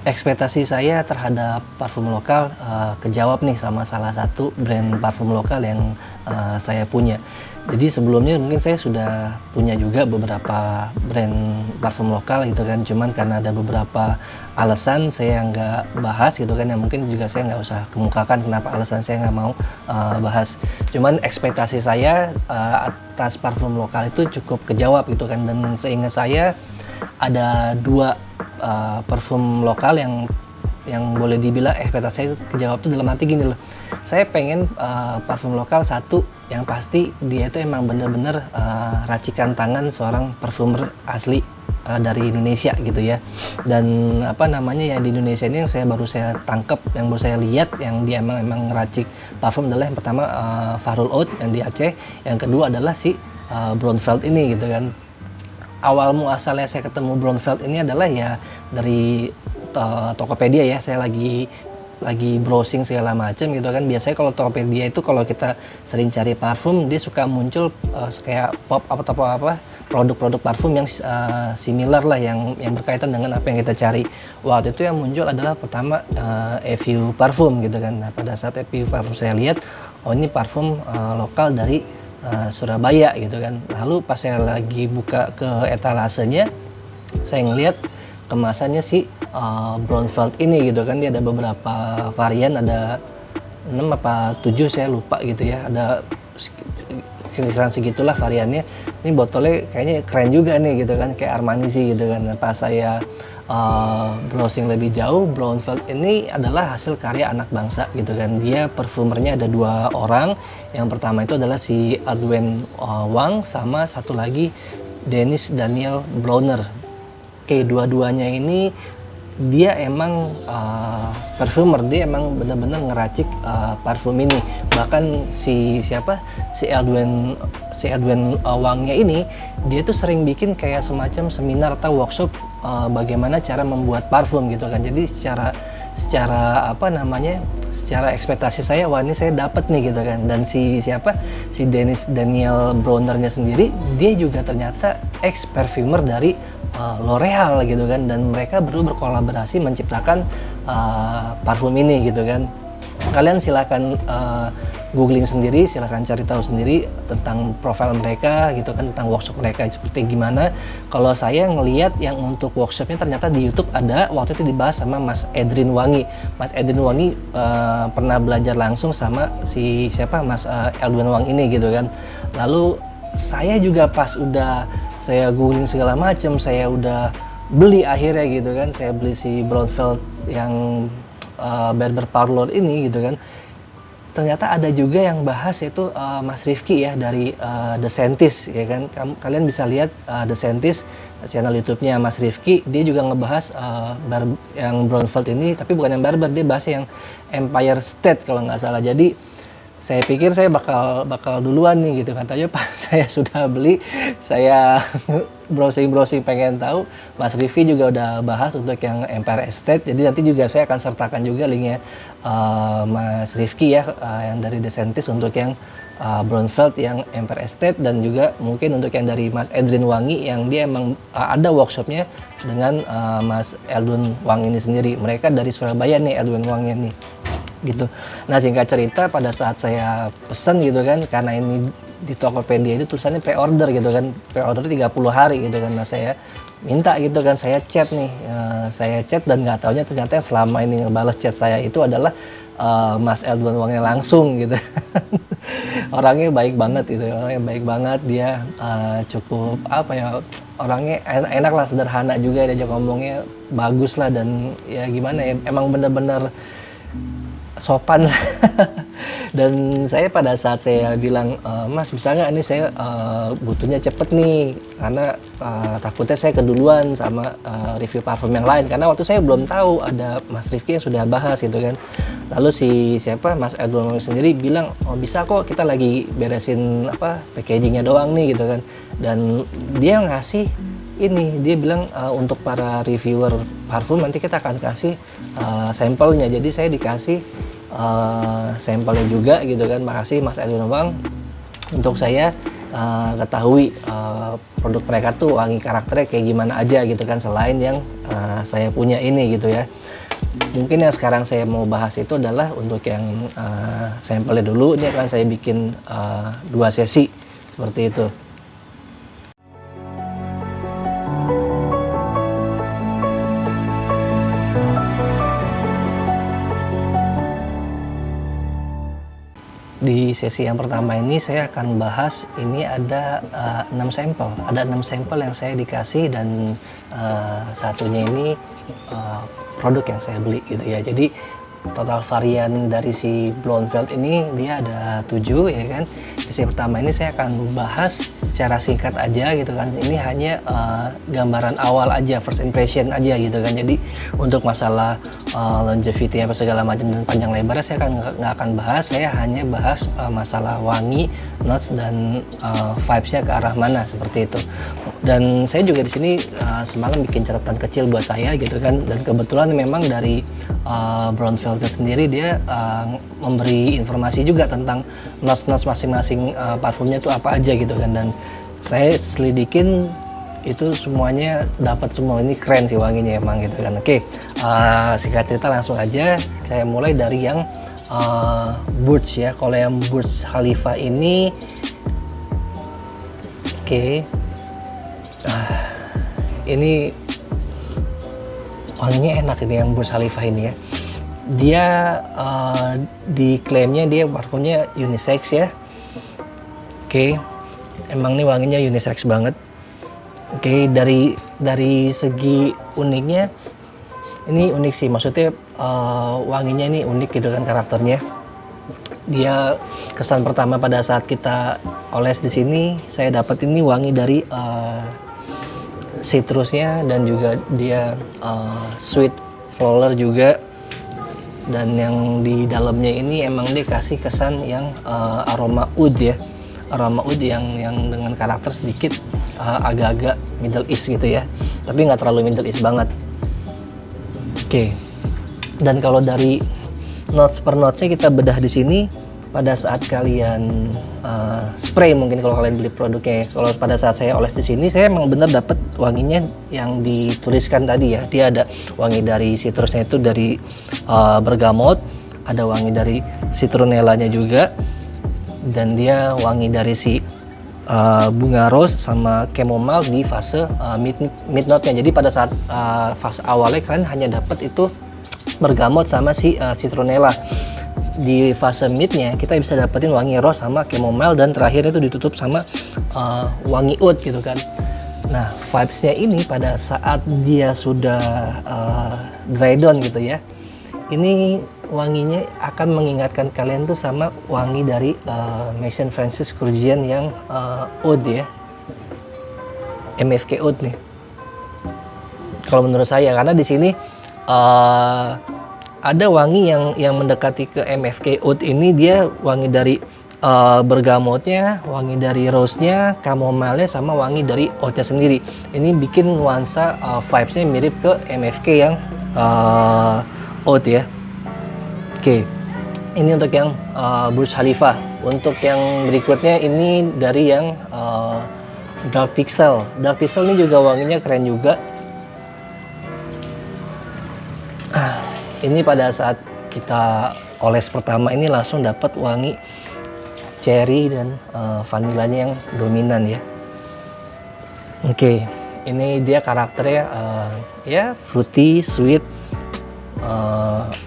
Ekspektasi saya terhadap parfum lokal kejawab nih sama salah satu brand parfum lokal yang saya punya. Jadi sebelumnya mungkin saya sudah punya juga beberapa brand parfum lokal gitu kan, cuman karena ada beberapa alasan saya nggak bahas gitu kan, yang mungkin juga saya nggak usah kemukakan kenapa alasan saya nggak mau bahas. Cuman ekspektasi saya atas parfum lokal itu cukup kejawab gitu kan, dan seingat saya ada dua parfum lokal yang boleh dibilang ekspektasi saya kejawab tuh dalam arti gini loh. Saya pengen parfum lokal satu yang pasti dia itu emang bener-bener racikan tangan seorang parfumer asli dari Indonesia gitu ya. Dan apa namanya ya, di Indonesia ini yang baru saya tangkap, yang baru saya lihat yang dia emang ngeracik parfum adalah yang pertama Farul Oud yang di Aceh, yang kedua adalah si Brownsveld ini gitu kan. Awal muasalnya saya ketemu Brownsveld ini adalah ya dari Tokopedia ya. Saya lagi browsing segala macam gitu kan. Biasanya kalau Tokopedia itu kalau kita sering cari parfum, dia suka muncul kayak pop apa produk-produk parfum yang similar lah, yang berkaitan dengan apa yang kita cari. Waktu itu yang muncul adalah pertama Evieu Parfum gitu kan. Nah, pada saat Evieu Parfum saya lihat, oh ini parfum lokal dari Surabaya gitu kan. Lalu pas saya lagi buka ke etalasenya, saya ngelihat kemasannya si Brownsveld ini gitu kan. Dia ada beberapa varian, ada 6 apa 7 saya lupa gitu ya, ada kisaran segitulah variannya. Ini botolnya kayaknya keren juga nih gitu kan, kayak Armani sih gitu kan. Pas saya browsing lebih jauh, Brownsveld ini adalah hasil karya anak bangsa gitu kan. Dia parfumernya ada 2 orang. Yang pertama itu adalah si Adwen Wang, sama satu lagi Dennis Daniel Browner. Oke, dua-duanya ini dia emang parfumer, dia emang benar-benar ngeracik parfum ini. Bahkan si Adwen Wangnya ini, dia tuh sering bikin kayak semacam seminar atau workshop bagaimana cara membuat parfum gitu kan. Jadi secara ekspektasi saya, wah ini saya dapat nih gitu kan. Dan si Dennis Daniel Brownernya sendiri, dia juga ternyata ex perfumer dari L'Oreal gitu kan, dan mereka berdua berkolaborasi menciptakan parfum ini gitu kan. Kalian silahkan googling sendiri, silahkan cari tahu sendiri tentang profil mereka gitu kan, tentang workshop mereka seperti gimana. Kalau saya ngelihat yang untuk workshopnya ternyata di YouTube ada, waktu itu dibahas sama Mas Edrin Wangi. Mas Edrin Wangi pernah belajar langsung sama Mas Edwin Wang ini gitu kan. Lalu saya juga pas udah saya googling segala macam, saya udah beli akhirnya gitu kan. Saya beli si Brownsveld yang Berber Parlor ini gitu kan. Ternyata ada juga yang bahas yaitu Mas Rifki ya dari The Scientist ya kan. Kalian bisa lihat The Scientist, channel YouTube-nya Mas Rifki. Dia juga ngebahas yang Brownsveld ini, tapi bukan yang Berber, dia bahas yang Empire State kalau nggak salah. Jadi saya pikir saya bakal duluan nih gitu kan. Tanya pas saya sudah beli, saya browsing pengen tahu, Mas Rifki juga udah bahas untuk yang Empire Estate. Jadi nanti juga saya akan sertakan juga linknya Mas Rifki ya, yang dari The Scientist untuk yang Brownsveld yang Empire Estate, dan juga mungkin untuk yang dari Mas Edrin Wangi yang dia emang ada workshopnya dengan Mas Edwin Wang ini sendiri. Mereka dari Surabaya nih, Edwin Wangnya nih gitu. Nah, singkat cerita pada saat saya pesen gitu kan, karena ini di Tokopedia itu tulisannya pre-order gitu kan, pre-order 30 hari gitu kan. Nah, saya minta gitu kan, saya chat nih, dan nggak taunya ternyata yang selama ini ngebales chat saya itu adalah Mas Edwin Wangnya langsung gitu. Orangnya baik banget gitu, dia cukup orangnya enak lah, sederhana juga, dia ngomongnya bagus lah, dan ya gimana ya, emang bener-bener sopan. Dan saya pada saat saya bilang, Mas bisa nggak, ini saya butuhnya cepet nih, karena takutnya saya keduluan sama review parfum yang lain, karena waktu saya belum tahu ada Mas Rifki yang sudah bahas gitu kan. Lalu Mas Edwin sendiri bilang, oh bisa kok, kita lagi beresin packagingnya doang nih gitu kan. Dan dia ngasih ini, dia bilang untuk para reviewer parfum nanti kita akan kasih sampelnya. Jadi saya dikasih sampelnya juga gitu kan. Makasih Mas Edwin Wang. Untuk saya ketahui produk mereka tuh wangi karakternya kayak gimana aja gitu kan, selain yang saya punya ini gitu ya. Mungkin yang sekarang saya mau bahas itu adalah untuk yang sampelnya dulu. Ini akan saya bikin 2 sesi seperti itu. Di sesi yang pertama ini saya akan bahas, ini ada 6 sampel. Ada 6 sampel yang saya dikasih, dan satunya ini produk yang saya beli gitu ya. Jadi total varian dari si Blonde Velvet ini dia ada 7 ya kan. Sesi pertama ini saya akan bahas secara singkat aja gitu kan. Ini hanya gambaran awal aja, first impression aja gitu kan. Jadi untuk masalah longevity apa segala macam dan panjang lebarnya saya nggak akan bahas. Saya hanya bahas masalah wangi, notes, dan vibes-nya ke arah mana seperti itu. Dan saya juga di sini semalam bikin catatan kecil buat saya gitu kan. Dan kebetulan memang dari Blonde Velvet sendiri dia memberi informasi juga tentang notes masing-masing parfumnya itu apa aja gitu kan. Dan saya selidikin itu semuanya dapat semua, ini keren sih wanginya emang gitu kan. Oke, singkat cerita langsung aja saya mulai dari yang Burj ya. Kalau yang Burj Khalifa ini ini wanginya enak, ini yang Burj Khalifa ini ya. Dia diklaimnya dia parfumnya unisex ya. Emang nih wanginya unisex banget. Dari segi uniknya, ini unik sih, maksudnya wanginya ini unik gitu kan karakternya. Dia kesan pertama pada saat kita oles di sini, saya dapat ini wangi dari citrusnya, dan juga dia sweet floral juga. Dan yang di dalamnya ini emang dia kasih kesan yang aroma oud ya, aroma oud yang dengan karakter sedikit agak-agak Middle East gitu ya, tapi nggak terlalu Middle East banget. Dan kalau dari notes per notesnya kita bedah di sini, pada saat kalian spray, mungkin kalau kalian beli produknya ya. Kalau pada saat saya oles di sini, saya emang bener dapet wanginya yang dituliskan tadi ya. Dia ada wangi dari citrusnya itu dari bergamot, ada wangi dari citronellanya juga, dan dia wangi dari si bunga rose sama chamomile di fase mid note-nya. Jadi pada saat fase awalnya kalian hanya dapat itu bergamot sama si citronella. Di fase midnya kita bisa dapetin wangi rose sama chamomile, dan terakhir itu ditutup sama wangi oud gitu kan. Nah, vibes-nya ini pada saat dia sudah dry down gitu ya, ini wanginya akan mengingatkan kalian tuh sama wangi dari Maison Francis Kurkdjian yang oud ya, MFK oud nih. Kalau menurut saya, karena di sini ada wangi yang mendekati ke MFK oud ini, dia wangi dari bergamotnya, wangi dari rose-nya, chamomile-nya, sama wangi dari oud-nya sendiri. Ini bikin nuansa vibes-nya mirip ke MFK yang oud ya. Ini untuk yang Burj Khalifa. Untuk yang berikutnya ini dari yang Dark Pixel. Dark Pixel ini juga wanginya keren juga. Ini pada saat kita oles pertama ini langsung dapat wangi cherry dan vanilanya yang dominan ya. Ini dia karakternya ya fruity, sweet,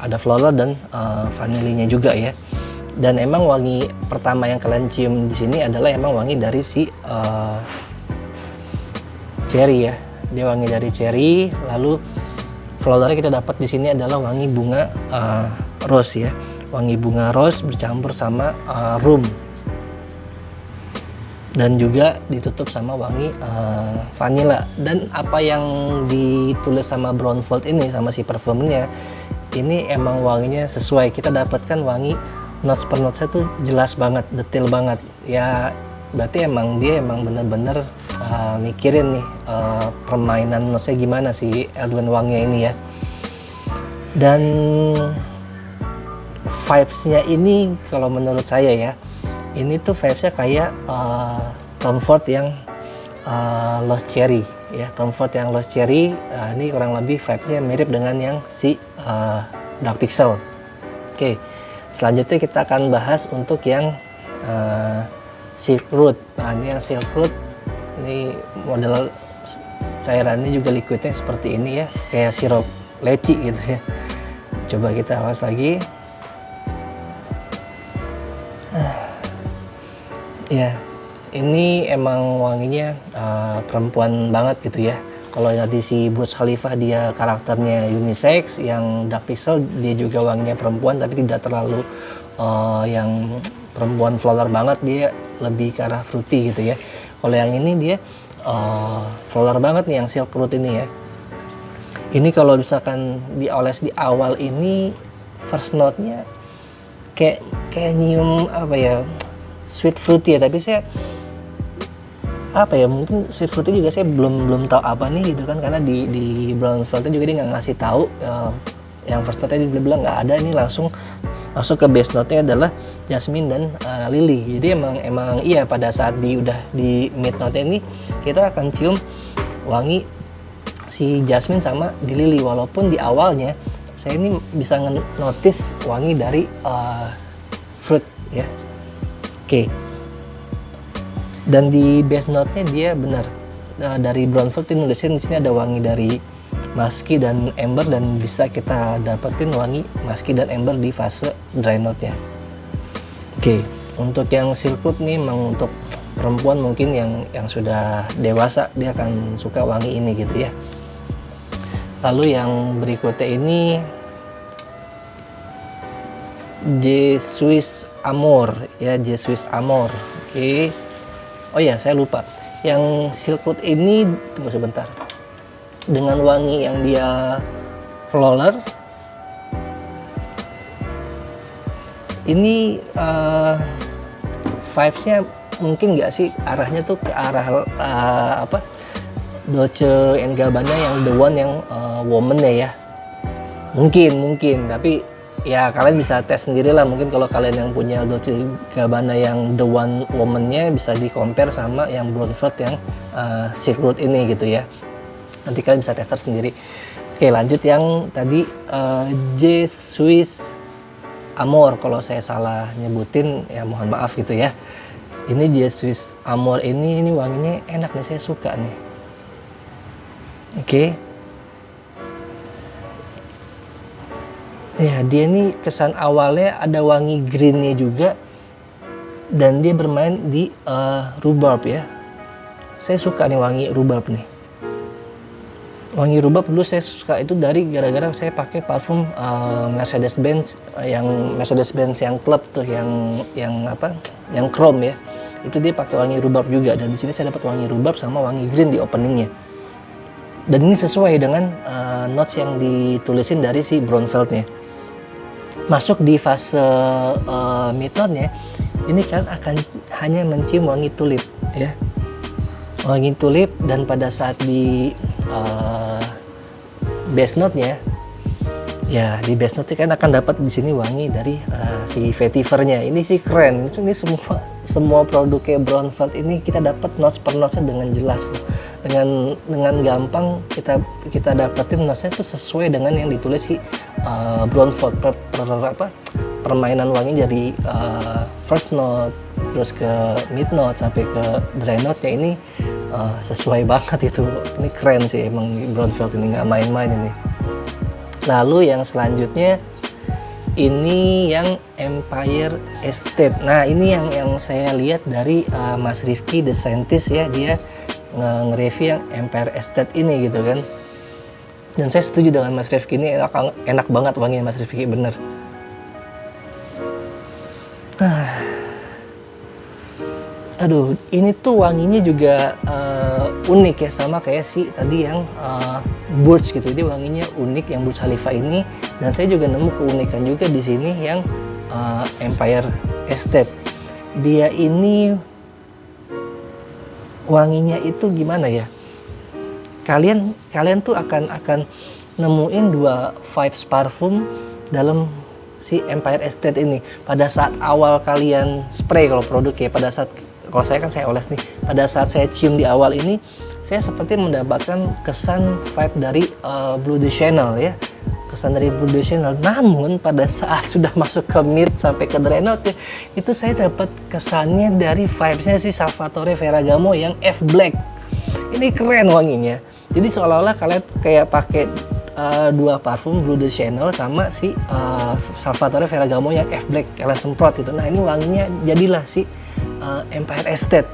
ada floral dan vanilinya juga ya. Dan emang wangi pertama yang kalian cium di sini adalah emang wangi dari si cherry ya. Dia wangi dari cherry, lalu flowernya kita dapat di sini adalah wangi bunga rose ya, wangi bunga rose bercampur sama rum, dan juga ditutup sama wangi vanilla. Dan apa yang ditulis sama Blonde Velvet ini sama si parfumnya ini emang wanginya sesuai. Kita dapatkan wangi notes per notesnya tuh jelas banget, detail banget ya. Berarti emang dia emang bener-bener mikirin nih permainan notesnya gimana si Edwin Wangnya ini ya. Dan vibes-nya ini kalau menurut saya ya, ini tuh vibes-nya kayak Tom Ford yang Lost Cherry ya. Tom Ford yang Lost Cherry ini kurang lebih vibe-nya mirip dengan yang si Dark Pixel. Oke, selanjutnya kita akan bahas untuk yang Silk Road. Nah, ini yang Silk Road, ini model cairannya juga liquidnya seperti ini ya, kayak sirup leci gitu ya. Coba kita awas lagi. Ya, ini emang wanginya perempuan banget gitu ya. Kalau tadi si Burj Khalifa dia karakternya unisex, yang Dark Pixel dia juga wanginya perempuan tapi tidak terlalu yang perempuan flower banget, dia lebih ke arah fruity gitu ya. Kalau yang ini dia flower banget nih yang Silk Road ini ya. Ini kalau misalkan dioles di awal ini first note-nya kayak nyium apa ya, sweet fruity ya, tapi saya apa ya, mungkin sweet fruity juga saya belum tahu apa nih gitu kan, karena di brown velvet juga dia nggak ngasih tahu. Yang first note-nya dia bilang nggak ada, ini langsung masuk ke base note-nya adalah jasmine dan lily. Jadi emang iya, pada saat udah di mid note ini kita akan cium wangi si jasmine sama di lily, walaupun di awalnya saya ini bisa notice wangi dari fruit ya. Oke. Dan di base note-nya dia benar dari brown velvet nulisin di sini ada wangi dari musky dan amber, dan bisa kita dapetin wangi musky dan amber di fase dry note-nya. Oke, untuk yang Silk Road nih memang untuk perempuan mungkin yang sudah dewasa dia akan suka wangi ini gitu ya. Lalu yang berikutnya ini J Swiss Amor ya, J Swiss Amor. Oke. Oh ya, saya lupa. Yang Silk Road ini tunggu sebentar. Dengan wangi yang dia flower, ini vibes-nya mungkin nggak sih arahnya tuh ke arah apa, Dolce & Gabbana yang the one yang woman-nya ya. Mungkin tapi ya kalian bisa tes sendiri lah. Mungkin kalau kalian yang punya Dolce & Gabbana yang the one woman-nya bisa di compare sama yang brown velvet yang Silk Road ini gitu ya. Nanti kalian bisa tester sendiri. Oke, lanjut yang tadi J Swiss Amor. Kalau saya salah nyebutin ya mohon maaf gitu ya. Ini J Swiss Amor ini wanginya enak nih, saya suka nih. Oke. Ya, dia ini kesan awalnya ada wangi greennya juga, dan dia bermain di rhubarb ya. Saya suka nih wangi rhubarb nih. Wangi rhubarb dulu saya suka itu dari gara-gara saya pakai parfum Mercedes-Benz yang club tuh, yang apa, yang chrome ya. Itu dia pakai wangi rhubarb juga, dan di sini saya dapat wangi rhubarb sama wangi green di openingnya. Dan ini sesuai dengan notes yang ditulisin dari si brown velvet-nya. Masuk di fase mid note-nya, ini kan akan hanya mencium wangi tulip ya. Wangi tulip, dan pada saat di base note-nya ya, di base note kan akan dapat di sini wangi dari si vetiver-nya. Ini sih keren. Ini semua produknya brown velvet ini kita dapat notes per notes-nya dengan jelas loh. Dengan gampang kita dapetin notes-nya itu sesuai dengan yang ditulis si brown velvet permainan wangi dari first note terus ke mid note sampai ke dry note-nya ini sesuai banget itu. Ini keren sih emang brown velvet ini, nggak main-main ini. Lalu yang selanjutnya ini yang Empire Estate. Nah, ini yang saya lihat dari Mas Rifki The Scientist ya, dia nge-review yang Empire Estate ini gitu kan. Dan saya setuju dengan Mas Rifki, ini enak banget wanginya Mas Rifki, bener. Aduh, ini tuh wanginya juga unik ya, sama kayak si tadi yang Burj gitu. Jadi wanginya unik yang Burj Khalifa ini, dan saya juga nemu keunikan juga di sini yang Empire Estate. Dia ini wanginya itu gimana ya? Kalian tuh akan nemuin dua vibes parfum dalam si Empire Estate ini. Pada saat awal kalian spray kalau produk ya, pada saat kalau saya kan saya oles nih, pada saat saya cium di awal ini, saya seperti mendapatkan kesan vibe dari Blue de Chanel ya, kesan dari Blue de Chanel. Namun pada saat sudah masuk ke mid sampai ke dry note ya, itu saya dapat kesannya dari vibesnya si Salvatore Ferragamo yang F Black. Ini keren wanginya. Jadi seolah-olah kalian kayak pakai dua parfum, Blue de Chanel sama si Salvatore Ferragamo yang F Black kalian semprot gitu. Nah ini wanginya jadilah si Empire Estate.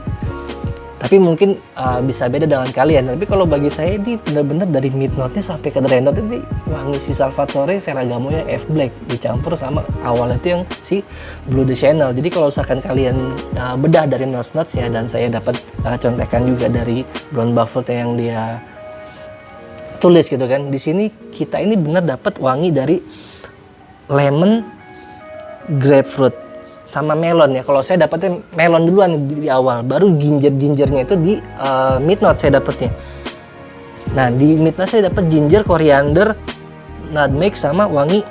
Tapi mungkin bisa beda dengan kalian. Tapi kalau bagi saya ini benar-benar dari mid note-nya sampai ke dry note ini wangi si Salvatore Ferragamo yang F Black dicampur sama awalnya itu yang si Blue de Chanel. Jadi kalau misalkan kalian bedah dari notes-notes ya, dan saya dapat contekan juga dari Brown Buffalo yang dia tulis gitu kan. Di sini kita ini benar dapat wangi dari lemon, grapefruit sama melon ya. Kalau saya dapetnya melon duluan di awal, baru gingernya itu di mid note saya dapetnya. Nah di mid note saya dapat ginger, coriander, nutmeg sama wangi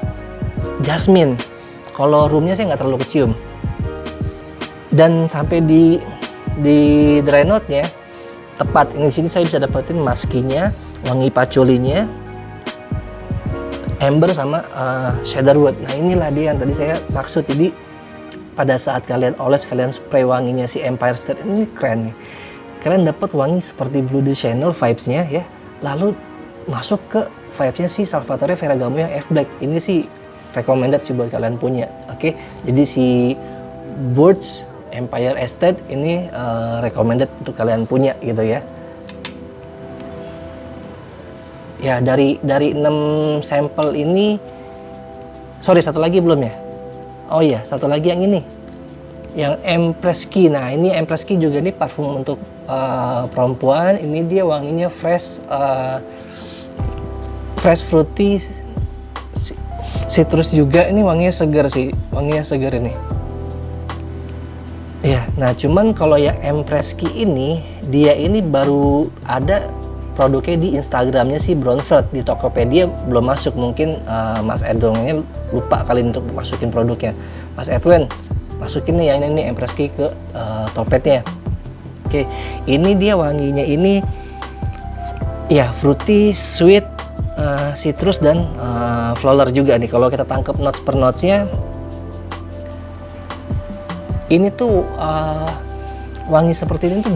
jasmine. Kalau roomnya saya nggak terlalu kecium. Dan sampai di dry note nya tepat ini sini saya bisa dapetin maskinya, wangi paculinya, amber sama cedarwood. Nah inilah dia yang tadi saya maksud. Jadi pada saat kalian oles, kalian spray wanginya si Empire State, ini keren nih. Kalian dapat wangi seperti Blue de Chanel vibes-nya ya, lalu masuk ke vibes-nya si Salvatore Ferragamo yang F Black. Ini sih recommended sih buat kalian punya. Oke. Jadi si Burt's Empire Estate ini recommended untuk kalian punya gitu ya. Ya dari 6 sampel ini, sorry satu lagi belum ya? Oh iya, satu lagi yang ini, yang Empresky. Nah ini Empresky juga nih parfum untuk perempuan. Ini dia wanginya fresh fruity, citrus juga. Ini wanginya segar sih, wanginya segar ini. Ya, nah cuman kalau yang Empresky ini, dia ini baru ada produknya di Instagramnya si Brownfield. Di Tokopedia belum masuk, mungkin Mas Edongnya lupa kali untuk masukin produknya. Mas Edwin masukin nih yang ini Empresky ke Topetnya. Oke, ini dia wanginya ini ya fruity, sweet, citrus dan floral juga nih. Kalau kita tangkap notes per notesnya, ini tuh wangi seperti ini tuh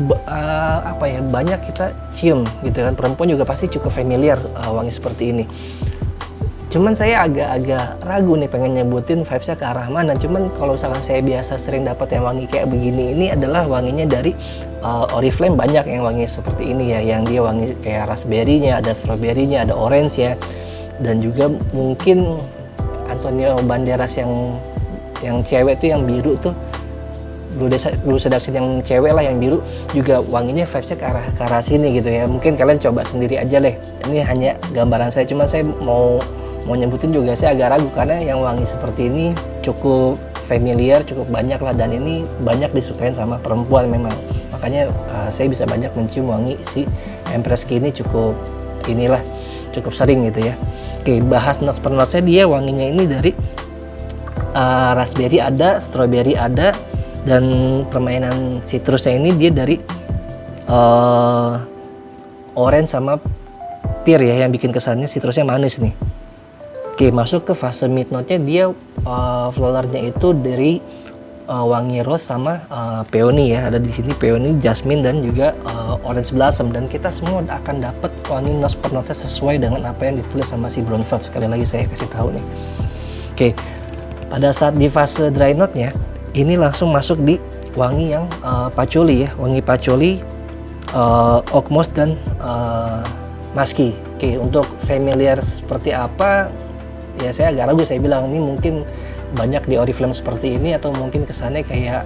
apa ya, banyak kita cium gitu kan. Perempuan juga pasti cukup familiar wangi seperti ini. Cuman saya agak-agak ragu nih pengen nyebutin vibesnya ke arah mana. Cuman kalau misalkan saya biasa sering dapat yang wangi kayak begini, ini adalah wanginya dari Oriflame. Banyak yang wangi seperti ini ya, yang dia wangi kayak raspberry-nya, ada strawberry-nya, ada orange ya, dan juga mungkin Antonio Banderas yang cewek tuh, yang biru tuh, Blue Seduction yang cewek lah, yang biru juga wanginya vibesnya ke arah sini gitu ya. Mungkin kalian coba sendiri aja deh. Ini hanya gambaran saya, cuma saya mau nyebutin juga saya agak ragu karena yang wangi seperti ini cukup familiar, cukup banyak lah, dan ini banyak disukain sama perempuan memang. Makanya saya bisa banyak mencium wangi si Empresky ini cukup sering gitu ya. Oke, bahas notes per notesnya, dia wanginya ini dari raspberry ada, strawberry ada, dan permainan citrusnya ini dia dari orange sama pear ya, yang bikin kesannya citrusnya manis nih. Oke, masuk ke fase mid note-nya, dia floralnya itu dari wangi rose sama peony ya. Ada di sini peony, jasmine, dan juga orange blossom, dan kita semua akan dapat wangi notes per note sesuai dengan apa yang ditulis sama si Brownfield. Sekali lagi saya kasih tahu nih. Oke, pada saat di fase dry note-nya ini langsung masuk di wangi yang patchouli ya, wangi patchouli, oak moss, dan musky. Oke, untuk familiar seperti apa ya, saya agak ragu. Saya bilang ini mungkin banyak di Oriflame seperti ini, atau mungkin kesannya kayak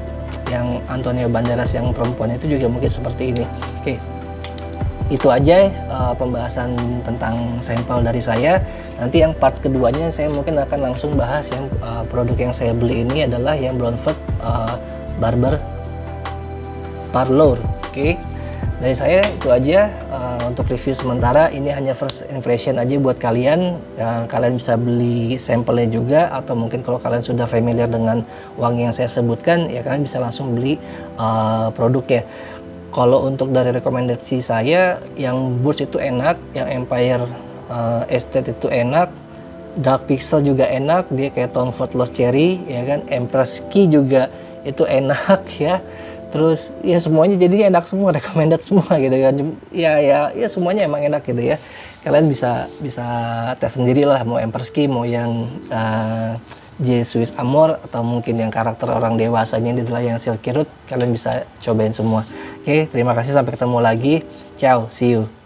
yang Antonio Banderas yang perempuan itu juga mungkin seperti ini. Oke, itu aja pembahasan tentang sampel dari saya. Nanti yang part keduanya saya mungkin akan langsung bahas yang produk yang saya beli ini adalah yang Brownfield Barber Parlour. Oke, dari saya itu aja untuk untuk review sementara. Ini hanya first impression aja buat kalian. Kalian bisa beli sampelnya juga, atau mungkin kalau kalian sudah familiar dengan wangi yang saya sebutkan, ya kalian bisa langsung beli produknya. Kalau untuk dari rekomendasi saya, yang Burst itu enak, yang Empire Estate itu enak, Dark Pixel juga enak, dia kayak Tom Ford Lost Cherry, ya kan. Empress Key juga itu enak ya. Terus ya semuanya jadinya enak semua, recommended semua gitu kan. Ya semuanya emang enak gitu ya. Kalian bisa tes sendiri lah, mau Empress Key, mau yang J Swiss Amor, atau mungkin yang karakter orang dewasanya ini adalah yang Silky Root. Kalian bisa cobain semua. Oke, terima kasih, sampai ketemu lagi. Ciao, see you.